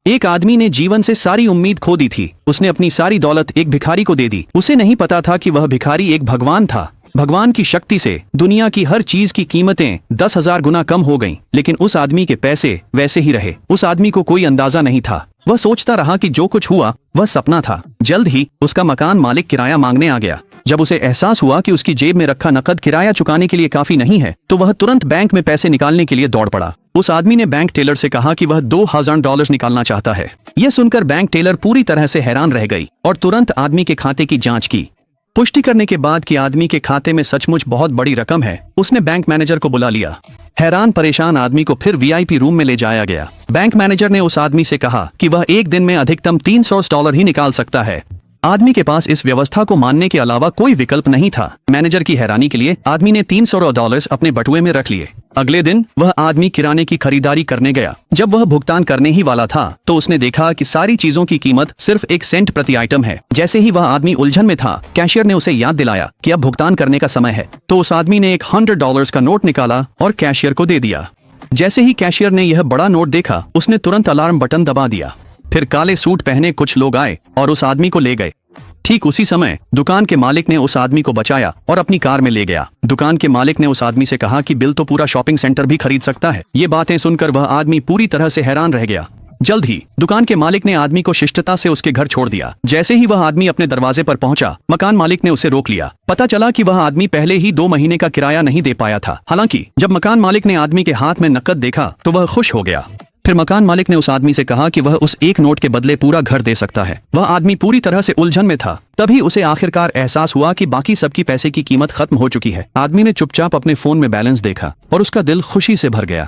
एक आदमी ने जीवन से सारी उम्मीद खो दी थी। उसने अपनी सारी दौलत एक भिखारी को दे दी। उसे नहीं पता था कि वह भिखारी एक भगवान था। भगवान की शक्ति से दुनिया की हर चीज की कीमतें 10,000 गुना कम हो गईं, लेकिन उस आदमी के पैसे वैसे ही रहे। उस आदमी को कोई अंदाजा नहीं था। वह सोचता रहा कि जो कुछ हुआ वह सपना था। जल्द ही उसका मकान मालिक किराया मांगने आ गया। जब उसे एहसास हुआ कि उसकी जेब में रखा नकद किराया चुकाने के लिए काफी नहीं है, तो वह तुरंत बैंक में पैसे निकालने के लिए दौड़ पड़ा। उस आदमी ने बैंक टेलर से कहा कि वह $2,000 निकालना चाहता है। यह सुनकर बैंक टेलर पूरी तरह से हैरान रह गई और तुरंत आदमी के खाते की जांच की। पुष्टि करने के बाद कि आदमी के खाते में सचमुच बहुत बड़ी रकम है, उसने बैंक मैनेजर को बुला लिया। हैरान परेशान आदमी को फिर वीआईपी रूम में ले जाया गया। बैंक मैनेजर ने उस आदमी से कहा कि वह एक दिन में अधिकतम $300 ही निकाल सकता है। आदमी के पास इस व्यवस्था को मानने के अलावा कोई विकल्प नहीं था। मैनेजर की हैरानी के लिए आदमी ने $300 अपने बटुए में रख लिए। अगले दिन वह आदमी किराने की खरीदारी करने गया। जब वह भुगतान करने ही वाला था तो उसने देखा कि सारी चीजों की कीमत सिर्फ 1 सेंट प्रति आइटम है। जैसे ही वह आदमी उलझन में था, कैशियर ने उसे याद दिलाया कि अब भुगतान करने का समय है। तो उस आदमी ने एक $100 का नोट निकाला और कैशियर को दे दिया। जैसे ही कैशियर ने यह बड़ा नोट देखा, उसने तुरंत अलार्म बटन दबा दिया। फिर काले सूट पहने कुछ लोग आए और उस आदमी को ले गए। ठीक उसी समय दुकान के मालिक ने उस आदमी को बचाया और अपनी कार में ले गया। दुकान के मालिक ने उस आदमी से कहा कि बिल तो पूरा शॉपिंग सेंटर भी खरीद सकता है। ये बातें सुनकर वह आदमी पूरी तरह से हैरान रह गया। जल्द ही दुकान के मालिक ने आदमी को शिष्टता से उसके घर छोड़ दिया। जैसे ही वह आदमी अपने दरवाजे पर पहुंचा, मकान मालिक ने उसे रोक लिया। पता चला कि वह आदमी पहले ही 2 महीने का किराया नहीं दे पाया था। हालांकि जब मकान मालिक ने आदमी के हाथ में नकद देखा तो वह खुश हो गया। फिर मकान मालिक ने उस आदमी से कहा कि वह उस एक नोट के बदले पूरा घर दे सकता है। वह आदमी पूरी तरह से उलझन में था। तभी उसे आखिरकार एहसास हुआ कि बाकी सबकी पैसे की कीमत खत्म हो चुकी है। आदमी ने चुपचाप अपने फोन में बैलेंस देखा और उसका दिल खुशी से भर गया।